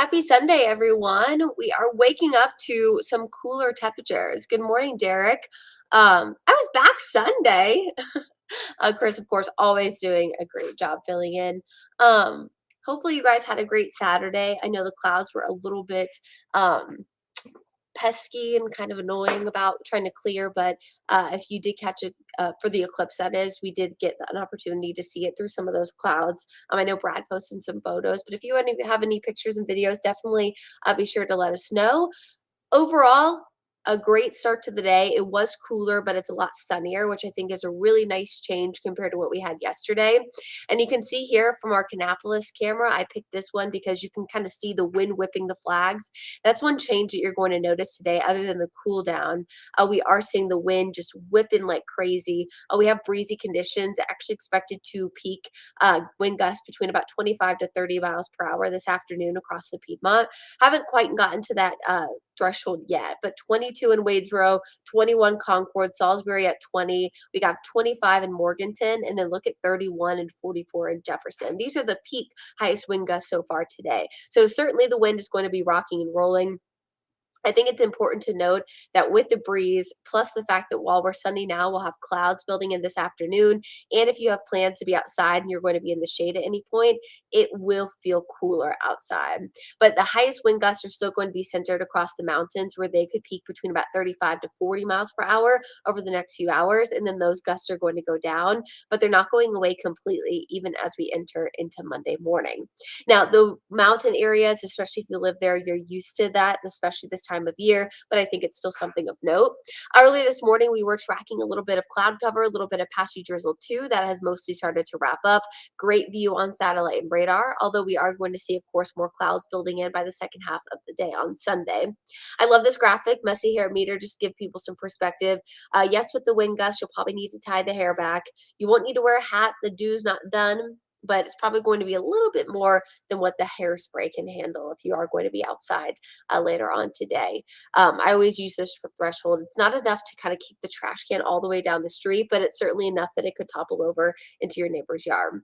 Happy Sunday, everyone. We are waking up to some cooler temperatures. Good morning, Derek. I was back Sunday. Chris, of course, always doing a great job filling in. Um, Hopefully, you guys had a great Saturday. I know the clouds were a little bit um, pesky and kind of annoying about trying to clear, but if you did catch it for the eclipse, that is, we did get an opportunity to see it through some of those clouds. I know Brad posted some photos, but if you have any pictures and videos, definitely be sure to let us know. Overall, a great start to the day. It was cooler, but it's a lot sunnier, which I think is a really nice change compared to what we had yesterday. And you can see here from our Kannapolis camera, I picked this one because you can kind of see the wind whipping the flags. That's one change that you're going to notice today, other than the cool down. We are seeing the wind just whipping like crazy. We have breezy conditions, actually expected to peak wind gusts between about 25 to 30 miles per hour this afternoon across the Piedmont. Haven't quite gotten to that threshold yet, but 22 in Wadesboro, 21 Concord, Salisbury at 20. We got 25 in Morganton, and then look at 31 and 44 in Jefferson. These are the peak highest wind gusts so far today. So certainly the wind is going to be rocking and rolling. I think it's important to note that with the breeze, plus the fact that while we're sunny now, we'll have clouds building in this afternoon. And if you have plans to be outside and you're going to be in the shade at any point, it will feel cooler outside. But the highest wind gusts are still going to be centered across the mountains, where they could peak between about 35 to 40 miles per hour over the next few hours. And then those gusts are going to go down, but they're not going away completely, even as we enter into Monday morning. Now, the mountain areas, especially if you live there, you're used to that, especially this time of year, but I think it's still something of note. Early this morning, we were tracking a little bit of cloud cover, a little bit of patchy drizzle too. That has mostly started to wrap up. Great view on satellite and radar, although we are going to see, of course, more clouds building in by the second half of the day on Sunday. I love this graphic, messy hair meter, just give people some perspective. Yes, with the wind gust, you'll probably need to tie the hair back. You won't need to wear a hat. The dew's not done, but it's probably going to be a little bit more than what the hairspray can handle if you are going to be outside later on today. I always use this for threshold. It's not enough to kind of keep the trash can all the way down the street, but it's certainly enough that it could topple over into your neighbor's yard.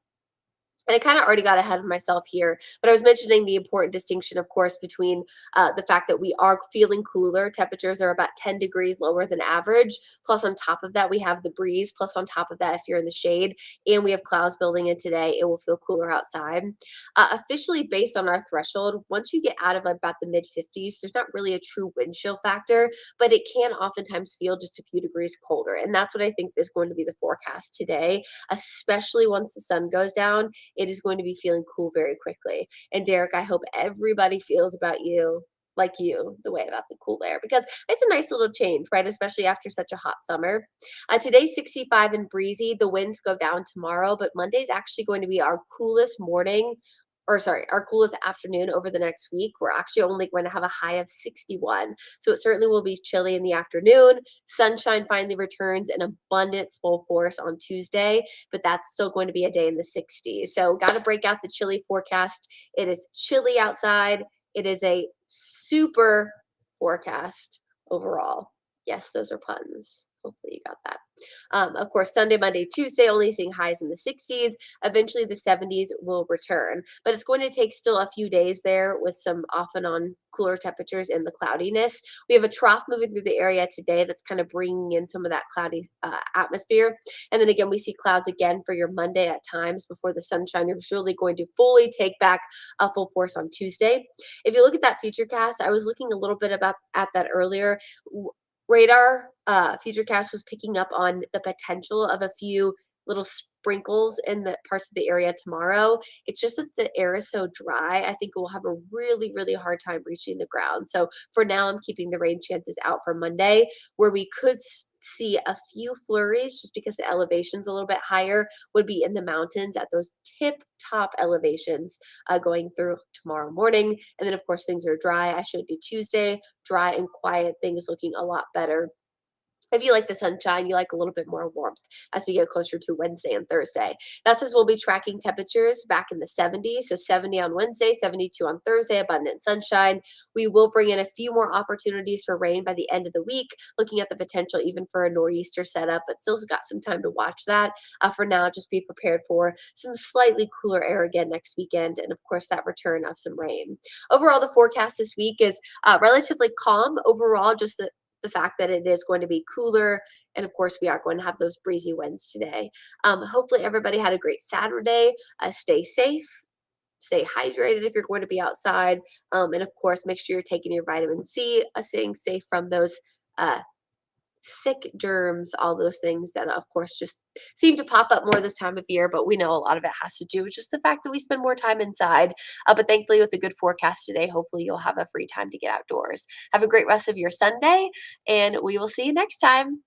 And I kind of already got ahead of myself here, but I was mentioning the important distinction, of course, between the fact that we are feeling cooler. Temperatures are about 10 degrees lower than average. Plus, on top of that, we have the breeze. Plus, on top of that, if you're in the shade and we have clouds building in today, it will feel cooler outside. Officially, based on our threshold, once you get out of about the mid 50s, there's not really a true wind chill factor, but it can oftentimes feel just a few degrees colder. And that's what I think is going to be the forecast today, especially once the sun goes down. It is going to be feeling cool very quickly. And Derek, I hope everybody feels about you like you the way about the cool air, because it's a nice little change, right? Especially after such a hot summer. Today's 65 and breezy. The winds go down tomorrow, but Monday's actually going to be our coolest morning, or sorry, our coolest afternoon over the next week. We're actually only going to have a high of 61. So it certainly will be chilly in the afternoon. Sunshine finally returns in abundant full force on Tuesday, but that's still going to be a day in the 60s. So got to break out the chilly forecast. It is chilly outside. It is a super forecast overall. Yes, those are puns. Hopefully you got that. Of course, Sunday, Monday, Tuesday, only seeing highs in the 60s. Eventually, the 70s will return. But it's going to take still a few days there with some off and on cooler temperatures and the cloudiness. We have a trough moving through the area today that's kind of bringing in some of that cloudy atmosphere. And then again, we see clouds again for your Monday at times before the sunshine is really going to fully take back a full force on Tuesday. If you look at that future cast, I was looking a little bit about at that earlier. Radar Futurecast was picking up on the potential of a few little sprinkles in the parts of the area tomorrow. It's just that the air is so dry. I think we'll have a really, really hard time reaching the ground. So for now, I'm keeping the rain chances out for Monday, where we could see a few flurries just because the elevation's a little bit higher, would be in the mountains at those tip top elevations going through tomorrow morning. And then, of course, things are dry. I showed you Tuesday, dry and quiet, things looking a lot better. If you like the sunshine, you like a little bit more warmth as we get closer to Wednesday and Thursday. That's as we'll be tracking temperatures back in the 70s. So 70 on Wednesday, 72 on Thursday, abundant sunshine. We will bring in a few more opportunities for rain by the end of the week, looking at the potential even for a nor'easter setup, but still got some time to watch that. For now, just be prepared for some slightly cooler air again next weekend, and of course, that return of some rain. Overall, the forecast this week is relatively calm overall, just the fact that it is going to be cooler. And of course, we are going to have those breezy winds today. Hopefully, everybody had a great Saturday. Stay safe, stay hydrated if you're going to be outside. And of course, make sure you're taking your vitamin C, staying safe from those uh, sick germs, all those things that, of course, just seem to pop up more this time of year. But we know a lot of it has to do with just the fact that we spend more time inside. But thankfully, with a good forecast today, hopefully, you'll have a free time to get outdoors. Have a great rest of your Sunday, and we will see you next time.